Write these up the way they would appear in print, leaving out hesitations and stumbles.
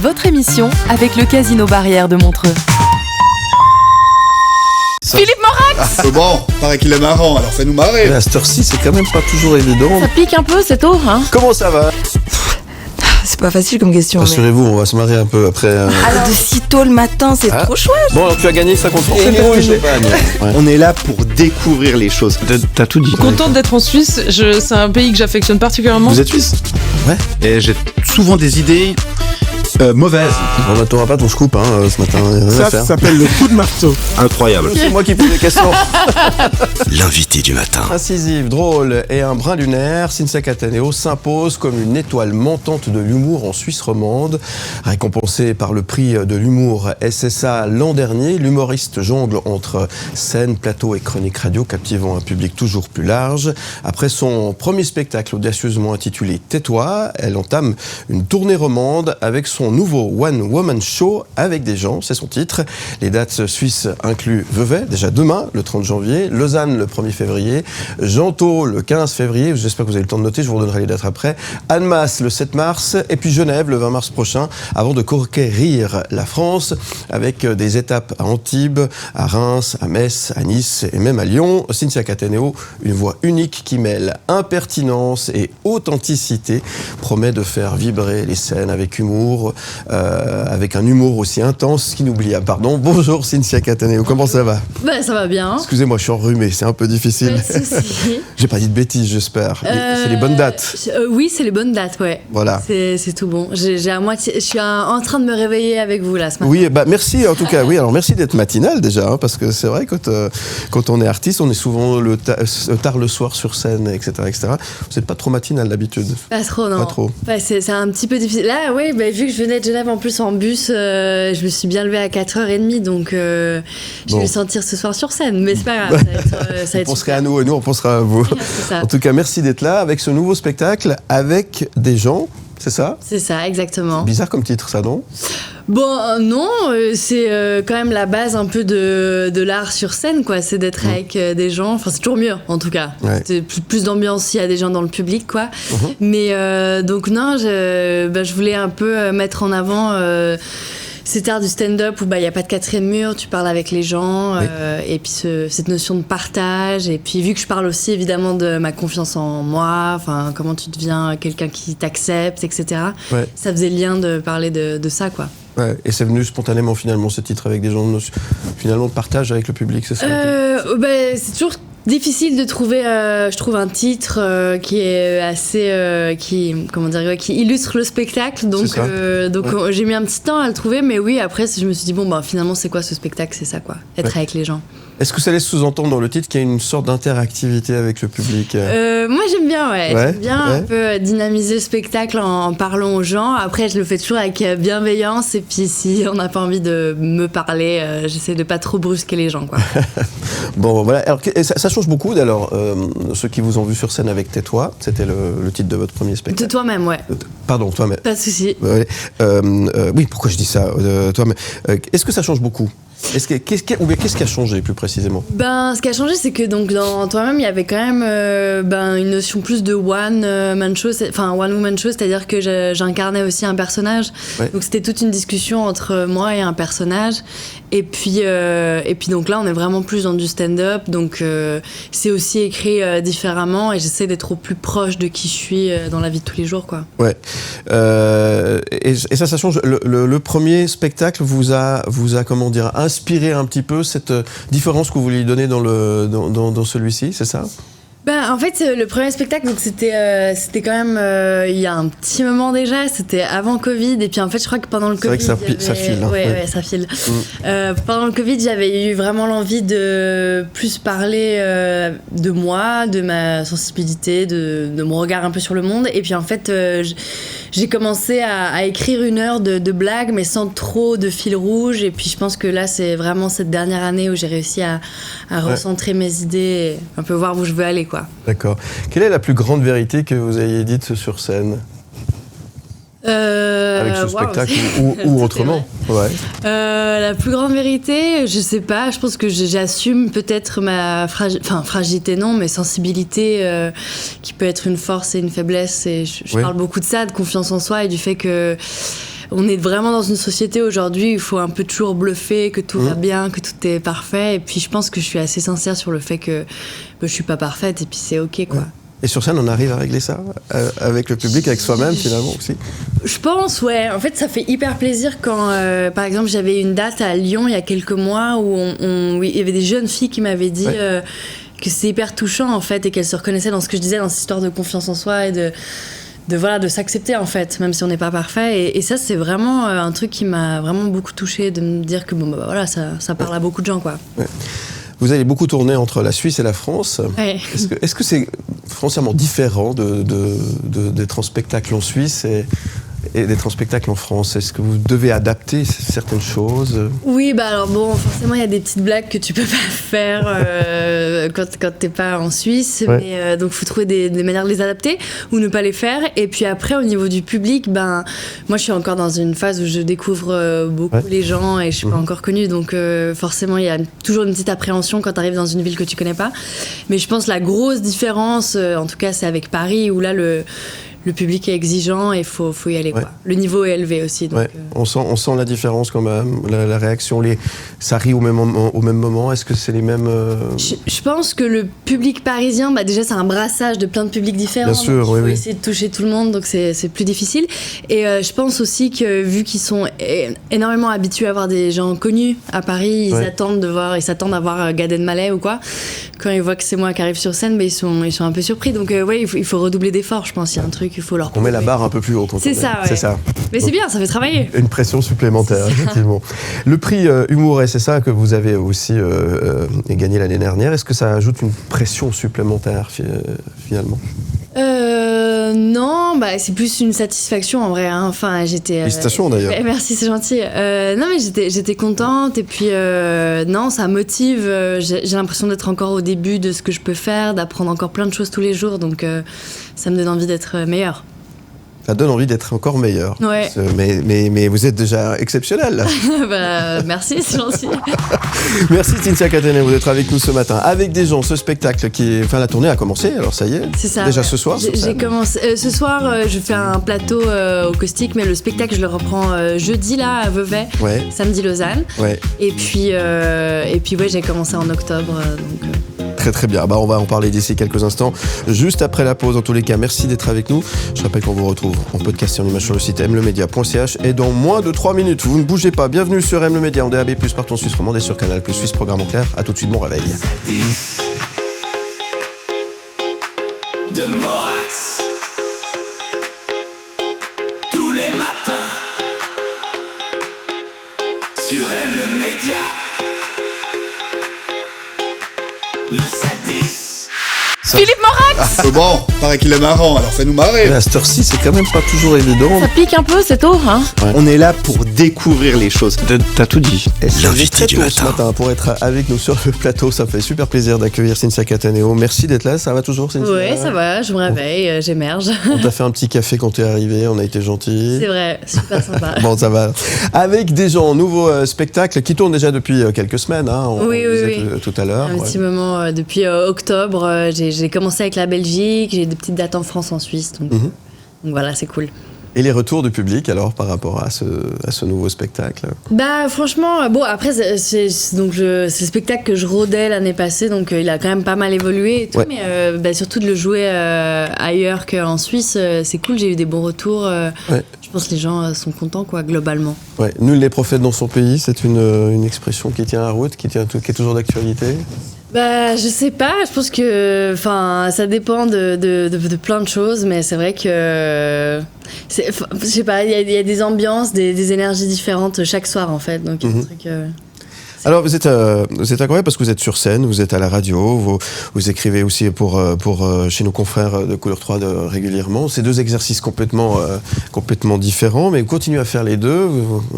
votre émission avec le Casino Barrière de Montreux. Philippe Morax. Bon, paraît qu'il est marrant, alors fais-nous marrer. Mais à cette heure-ci, c'est quand même pas toujours évident. Ça pique un peu, c'est tôt, hein? Comment ça va? C'est pas facile comme question. Rassurez-vous, on va se marier un peu après. Alors de si tôt le matin, c'est trop chouette. Bon, alors tu as gagné 50 francs. C'est pour une champagne. Ouais. On est là pour découvrir les choses. T'as tout dit. Contente d'être en Suisse, c'est un pays que j'affectionne particulièrement. Vous êtes suisse? Ouais. Et j'ai souvent des idées mauvaises. On n'attendra pas ton scoop ce matin. Ça s'appelle le coup de marteau. Incroyable. C'est moi qui pose les questions. L'invité du matin. Incisive, drôle et un brin lunaire, Cynthia Cataneo s'impose comme une étoile montante de l'humour en Suisse romande. Récompensée par le prix de l'humour SSA l'an dernier, l'humoriste jongle entre scène, plateau et chronique radio, captivant un public toujours plus large. Après son premier spectacle audacieusement intitulé Tais-toi, elle entame une tournée romande avec son nouveau One Woman Show avec des gens, c'est son titre. Les dates suisses incluent Vevey, déjà demain, le 30 janvier, Lausanne le 1er février, Gento le 15 février, j'espère que vous avez le temps de noter, je vous redonnerai les dates après, Annemasse le 7 mars, et puis Genève le 20 mars prochain, avant de conquérir la France, avec des étapes à Antibes, à Reims, à Metz, à Nice et même à Lyon. Cynthia Cataneo, une voix unique qui mêle impertinence et authenticité, promet de faire vibrer les scènes avec humour, avec un humour aussi intense qu'inoubliable. Pardon. Bonjour Cynthia Cataneo, comment ça va? Ben, ça va bien. Excusez-moi, je suis enrhumé, c'est un peu difficile. Pas de souci. J'ai pas dit de bêtises, j'espère. C'est les bonnes dates. Oui, c'est les bonnes dates, ouais. Voilà. C'est tout bon. Je suis en train de me réveiller avec vous là ce matin. Oui, merci en tout cas. Oui, alors merci d'être matinale déjà, parce que c'est vrai que quand on est artiste, on est souvent tard le soir sur scène, etc., etc. Vous n'êtes pas trop matinale d'habitude? Pas trop, non. Pas trop. Ouais, c'est un petit peu difficile. Là, oui, vu que je venais de Genève en plus en bus, je me suis bien levée à 4h30, donc je vais le sentir ce soir sur scène, mais c'est pas grave. Ça va être vous penserez à nous et nous on pensera à vous. C'est ça. En tout cas, merci d'être là avec ce nouveau spectacle avec des gens, c'est ça? C'est ça, exactement. Bizarre comme titre, ça, non? Bon, non, c'est quand même la base un peu de l'art sur scène, quoi. C'est d'être avec des gens. Enfin, c'est toujours mieux, en tout cas. Ouais. C'est plus d'ambiance s'il y a des gens dans le public, quoi. Mais donc, non, je voulais un peu mettre en avant cet art du stand-up où il n'y a pas de quatrième mur, tu parles avec les gens, et puis cette notion de partage. Et puis, vu que je parle aussi évidemment de ma confiance en moi, comment tu deviens quelqu'un qui t'accepte, etc., ça faisait le lien de parler de ça, quoi. Ouais, et c'est venu spontanément finalement ce titre avec des gens finalement de partage avec le public, c'est ça? C'est toujours difficile de trouver, je trouve, un titre qui est assez, qui illustre le spectacle. Donc j'ai mis un petit temps à le trouver, mais oui, après je me suis dit finalement c'est quoi ce spectacle? C'est ça, quoi, être avec les gens. Est-ce que ça laisse sous-entendre dans le titre qu'il y a une sorte d'interactivité avec le public? Moi j'aime bien, j'aime bien un peu dynamiser le spectacle en parlant aux gens. Après je le fais toujours avec bienveillance, et puis si on n'a pas envie de me parler, j'essaie de pas trop brusquer les gens, quoi. Bon, voilà. Alors, ça change beaucoup. Alors, ceux qui vous ont vu sur scène avec Tais-toi, c'était le titre de votre premier spectacle. De toi-même, ouais. Pardon, toi-même. Pas de souci. Oui, pourquoi je dis ça, toi-même. Est-ce que ça change beaucoup? Qu'est-ce qui a changé plus précisément? Ce qui a changé, c'est que donc dans toi-même, il y avait quand même une notion plus de one woman show, c'est-à-dire que j'incarnais aussi un personnage. Ouais. Donc c'était toute une discussion entre moi et un personnage. Et puis donc là, on est vraiment plus dans du stand-up. Donc c'est aussi écrit différemment, et j'essaie d'être au plus proche de qui je suis dans la vie de tous les jours, quoi. Ouais. Et ça change. Le premier spectacle vous a comment dire, inspiré un petit peu cette différence que vous vouliez donner dans celui-ci, c'est ça? En fait, le premier spectacle, donc c'était quand même il y a un petit moment déjà, c'était avant Covid, et puis en fait, je crois que pendant le Covid, c'est vrai que ça file. Ouais, ça file. Pendant le Covid, j'avais eu vraiment l'envie de plus parler de moi, de ma sensibilité, de mon regard un peu sur le monde, et puis en fait, j'ai commencé à écrire 1 heure de blagues, mais sans trop de fil rouge, et puis je pense que là, c'est vraiment cette dernière année où j'ai réussi à recentrer mes idées, et un peu voir où je veux aller, quoi. D'accord. Quelle est la plus grande vérité que vous ayez dite sur scène? Avec ce spectacle ou autrement? La plus grande vérité, je sais pas, je pense que j'assume peut-être ma fragilité, non, mais sensibilité qui peut être une force et une faiblesse, et je parle beaucoup de ça, de confiance en soi, et du fait que on est vraiment dans une société aujourd'hui où il faut un peu toujours bluffer, que tout va bien, que tout est parfait. Et puis je pense que je suis assez sincère sur le fait que je suis pas parfaite et puis c'est ok quoi. Et sur scène, on arrive à régler ça avec le public, avec soi-même finalement aussi. Je pense, ouais. En fait, ça fait hyper plaisir quand, par exemple, j'avais une date à Lyon il y a quelques mois où il y avait des jeunes filles qui m'avaient dit que c'est hyper touchant en fait et qu'elles se reconnaissaient dans ce que je disais, dans cette histoire de confiance en soi et de s'accepter en fait, même si on n'est pas parfait. Et ça, c'est vraiment un truc qui m'a vraiment beaucoup touchée, de me dire que voilà, ça parle à beaucoup de gens quoi. Ouais. Vous allez beaucoup tourner entre la Suisse et la France. Ouais. Est-ce que c'est foncièrement différent d'être en spectacle en Suisse et d'être en spectacle en France? Est-ce que vous devez adapter certaines choses? Oui, alors bon, forcément, il y a des petites blagues que tu peux pas faire quand t'es pas en Suisse. Ouais. Mais donc, il faut trouver des manières de les adapter ou ne pas les faire. Et puis après, au niveau du public, moi, je suis encore dans une phase où je découvre beaucoup les gens et je suis pas encore connue. Donc, forcément, il y a toujours une petite appréhension quand t'arrives dans une ville que tu connais pas. Mais je pense que la grosse différence, en tout cas, c'est avec Paris, où là, le public est exigeant et il faut y aller. Quoi. Le niveau est élevé aussi. Donc, on sent la différence quand même, la réaction. Ça rit au même moment. Est-ce que c'est les mêmes... Je pense que le public parisien, déjà c'est un brassage de plein de publics différents. Bien sûr, il faut essayer de toucher tout le monde, donc c'est plus difficile. Et je pense aussi que vu qu'ils sont énormément habitués à voir des gens connus à Paris, ils s'attendent à voir Gad Elmaleh ou quoi. Quand ils voient que c'est moi qui arrive sur scène, ils sont un peu surpris. Donc il faut redoubler d'efforts, je pense. Il y a un truc, il faut leur... On met la barre un peu plus haut. C'est ça. Mais c'est bien, ça fait travailler. Une pression supplémentaire, effectivement. Le prix Humour SSA que vous avez aussi gagné l'année dernière, est-ce que ça ajoute une pression supplémentaire finalement? Non, c'est plus une satisfaction en vrai. Enfin, j'étais. Félicitations d'ailleurs. Merci, c'est gentil. Non, mais j'étais contente et puis non, ça motive. J'ai l'impression d'être encore au début de ce que je peux faire, d'apprendre encore plein de choses tous les jours, donc ça me donne envie d'être meilleure. Ça donne envie d'être encore meilleur. Ouais. Mais vous êtes déjà exceptionnel. Merci, c'est gentil. Merci Cynthia Cataneo d'être avec nous ce matin. Avec des gens, ce spectacle la tournée a commencé, alors ça y est. C'est ça. Déjà ce soir. J'ai commencé. Ce soir, je fais un plateau au Caustic, mais le spectacle, je le reprends jeudi là à Vevey, samedi Lausanne. Ouais. Et puis j'ai commencé en octobre. Très très bien. On va en parler d'ici quelques instants, juste après la pause. En tous les cas, merci d'être avec nous. Je rappelle qu'on vous retrouve en podcast et en image sur le site mlemedia.ch et dans moins de 3 minutes. Vous ne bougez pas. Bienvenue sur M le Média en DAB+, partout en Suisse romande et sur Canal+, Suisse Programme en clair. À tout de suite, bon réveil. De Morax. Tous les matins. Sur M le Média. Le 7-10. Philippe Morax. Bon, paraît qu'il est marrant, alors fais-nous marrer. À cette heure-ci, c'est quand même pas toujours évident. Ça pique un peu, c'est tôt, hein. Ouais. On est là pour découvrir les choses. T'as tout dit. L'invité du matin. Ce matin pour être avec nous sur le plateau, ça fait super plaisir d'accueillir Cynthia Cataneo. Merci d'être là, ça va toujours Cynthia? Ouais, ça va, je me réveille, j'émerge. On t'a fait un petit café quand t'es arrivé, on a été gentils. C'est vrai, super sympa. Bon, ça va. Avec des gens, nouveau spectacle qui tourne déjà depuis quelques semaines, hein, on disait tout à l'heure. Un petit moment, depuis octobre, j'ai commencé avec la Belgique, j'ai des petites dates en France, en Suisse, donc voilà, c'est cool. Et les retours du public alors par rapport à ce nouveau spectacle? Franchement, après c'est le spectacle que je rodais l'année passée, donc il a quand même pas mal évolué et tout, mais surtout de le jouer ailleurs qu'en Suisse, c'est cool, j'ai eu des bons retours. Je pense que les gens sont contents quoi, globalement. Ouais. Nul n'est prophète dans son pays, c'est une expression qui tient la route, qui est toujours d'actualité. Je sais pas, je pense que ça dépend de plein de choses, mais c'est vrai que je sais pas, il y a des ambiances, des énergies différentes chaque soir en fait, donc il y a un truc. Alors vous êtes incroyable parce que vous êtes sur scène, vous êtes à la radio, vous écrivez aussi pour chez nos confrères de Couleur 3 régulièrement. C'est deux exercices complètement différents, mais vous continuez à faire les deux.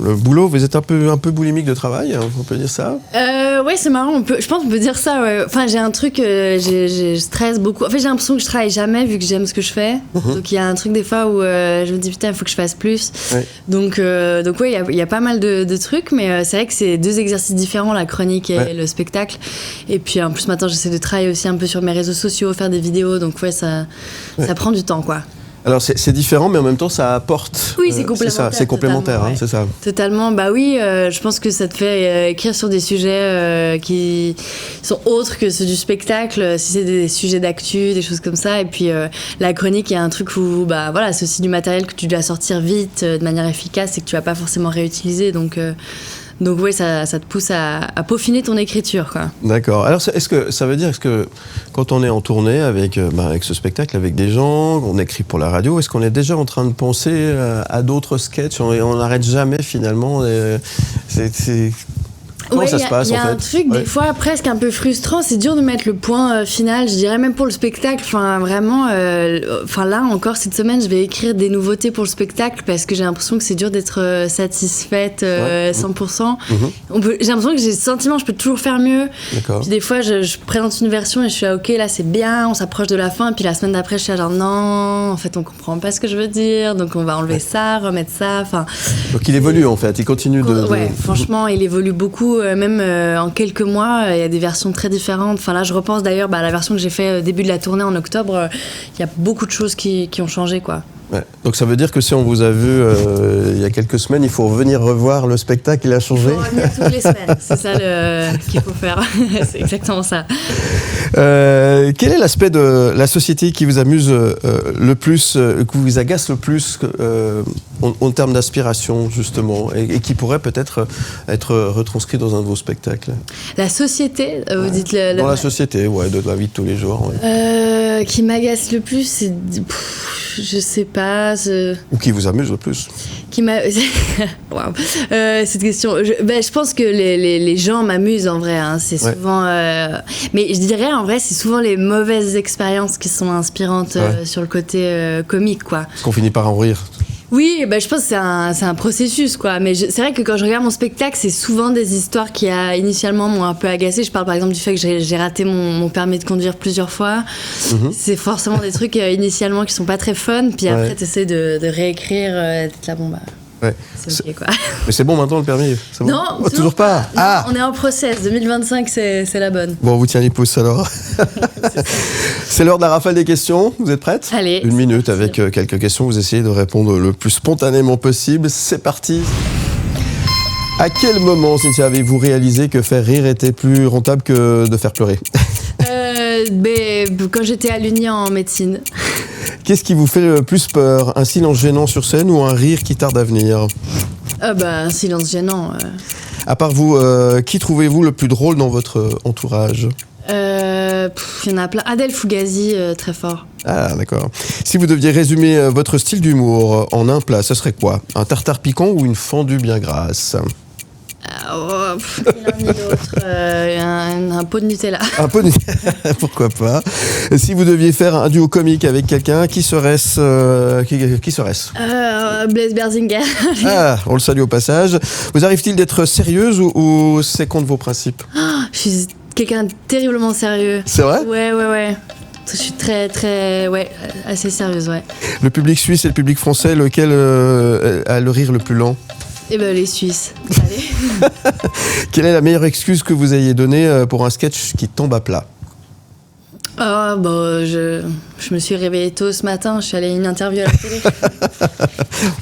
Le boulot, vous êtes un peu boulimique de travail, on peut dire ça? Ouais, c'est marrant. Je pense qu'on peut dire ça. Ouais. Enfin, j'ai un truc, je stresse beaucoup. En fait, j'ai l'impression que je travaille jamais vu que j'aime ce que je fais. Donc il y a un truc des fois où je me dis putain, il faut que je fasse plus. Ouais. Donc ouais, il y a pas mal de trucs, mais c'est vrai que c'est deux exercices différents, la chronique et le spectacle. Et puis en plus maintenant, j'essaie de travailler aussi un peu sur mes réseaux sociaux, faire des vidéos. Donc ouais, ça prend du temps, quoi. Alors c'est différent, mais en même temps ça apporte. Oui, c'est complémentaire. C'est complémentaire, totalement, c'est ça. Totalement, bah oui, je pense que ça te fait écrire sur des sujets qui sont autres que ceux du spectacle, si c'est des sujets d'actu, des choses comme ça. Et puis la chronique, il y a un truc où, bah voilà, c'est aussi du matériel que tu dois sortir vite, de manière efficace et que tu vas pas forcément réutiliser. Donc oui, ça te pousse à peaufiner ton écriture, quoi. D'accord. Alors, est-ce que quand on est en tournée avec ce spectacle, avec des gens, on écrit pour la radio, est-ce qu'on est déjà en train de penser à d'autres sketchs ? On n'arrête jamais, finalement. Comment ça se passe, en fait ? Il y a un truc, des fois, presque un peu frustrant. C'est dur de mettre le point final, je dirais, même pour le spectacle. Enfin, vraiment, là, encore, cette semaine, je vais écrire des nouveautés pour le spectacle parce que j'ai l'impression que c'est dur d'être satisfaite 100%. J'ai l'impression que j'ai le sentiment que je peux toujours faire mieux. D'accord. Puis des fois, je présente une version et je suis là, OK, là, c'est bien, on s'approche de la fin. Puis la semaine d'après, je suis là, genre, non, en fait, on comprend pas ce que je veux dire. Donc, on va enlever ça, remettre ça. Enfin, donc, il évolue, en fait. Il continue de... Ouais, franchement, il évolue beaucoup. Même en quelques mois, il y a des versions très différentes. Enfin là, je repense d'ailleurs à la version que j'ai fait au début de la tournée en octobre. Il y a beaucoup de choses qui ont changé, quoi. Ouais. Donc ça veut dire que si on vous a vu il y a quelques semaines, il faut revenir revoir le spectacle, il a changé. Il faut revenir toutes les semaines, c'est ça qu'il faut faire. C'est exactement ça. Quel est l'aspect de la société qui vous amuse le plus, qui vous agace le plus en termes d'aspiration, justement, et qui pourrait peut-être être retranscrit dans un de vos spectacles ? La société, vous dites... Dans la société, ouais, de la vie de tous les jours. Ouais. Qui m'agace le plus, c'est... je sais pas... Ou qui vous amuse le plus ? Wow. Cette question... Je pense que les gens m'amusent, en vrai. Hein. C'est souvent... Mais je dirais, en vrai, c'est souvent les mauvaises expériences qui sont inspirantes sur le côté comique, quoi. Parce qu'on finit par en rire. Oui, je pense que c'est un processus, quoi. Mais c'est vrai que quand je regarde mon spectacle, c'est souvent des histoires qui initialement m'ont un peu agacée. Je parle par exemple du fait que j'ai raté mon permis de conduire plusieurs fois. C'est forcément des trucs initialement qui sont pas très fun. Puis après, t'essaies de réécrire. T'es là, bon, c'est ok, quoi. Mais c'est bon maintenant le permis, c'est bon ? Non, toujours pas. Non, on est en process. 2025, c'est la bonne. Bon, on vous tient les pouces alors. C'est l'heure de la rafale des questions. Vous êtes prête ? Allez. 1 minute avec quelques questions. Vous essayez de répondre le plus spontanément possible. C'est parti. À quel moment, Cynthia, avez-vous réalisé que faire rire était plus rentable que de faire pleurer ? Quand j'étais à l'Uni en médecine. Qu'est-ce qui vous fait le plus peur ? Un silence gênant sur scène ou un rire qui tarde à venir ? Un silence gênant. À part vous, qui trouvez-vous le plus drôle dans votre entourage ? Il y en a plein. Adèle Fugazi, très fort. Ah, d'accord. Si vous deviez résumer votre style d'humour en un plat, ce serait quoi ? Un tartare piquant ou une fondue bien grasse ? L'un ni l'autre. Un pot de Nutella. Un pot de pourquoi pas. Si vous deviez faire un duo comique avec quelqu'un, qui serait-ce qui serait-ce ? Blaise Berzinger. Ah, on le salue au passage. Vous arrive-t-il d'être sérieuse ou c'est contre vos principes ? Je suis quelqu'un de terriblement sérieux. C'est vrai ? Ouais. Je suis très, assez sérieuse, ouais. Le public suisse et le public français, lequel a le rire le plus lent ? Les Suisses. Allez. Quelle est la meilleure excuse que vous ayez donnée pour un sketch qui tombe à plat ? Je me suis réveillée tôt ce matin, je suis allée à une interview à la télé.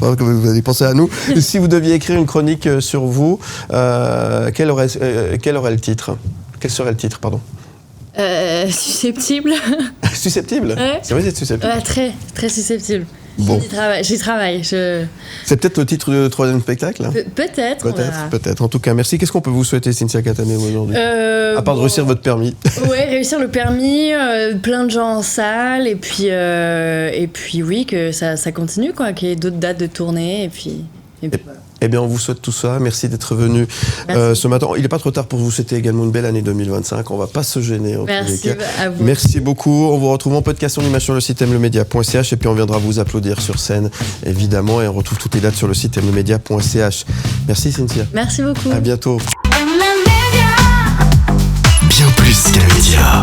Vous allez penser à nous. Si vous deviez écrire une chronique sur vous, quel aurait le titre ? Quel serait le titre, pardon ? Susceptible. Susceptible ? Ouais. C'est vrai, c'est susceptible. Ouais, très, très susceptible. Bon. J'y travaille. C'est peut-être le titre du 3e spectacle ? Peut-être. En tout cas, merci. Qu'est-ce qu'on peut vous souhaiter, Cynthia Cattaneo, aujourd'hui ? À part de réussir votre permis. Ouais, réussir le permis, plein de gens en salle, et puis oui, que ça continue, quoi, qu'il y ait d'autres dates de tournée, et puis voilà. Eh bien, on vous souhaite tout ça. Merci d'être venu ce matin. Il n'est pas trop tard pour vous. C'était également une belle année 2025. On ne va pas se gêner. Merci à vous. Merci beaucoup. On vous retrouve en podcast en image sur le site mlemedia.ch et puis on viendra vous applaudir sur scène, évidemment. Et on retrouve toutes les dates sur le site mlemedia.ch. Merci, Cynthia. Merci beaucoup. À bientôt. Bien plus qu'un média.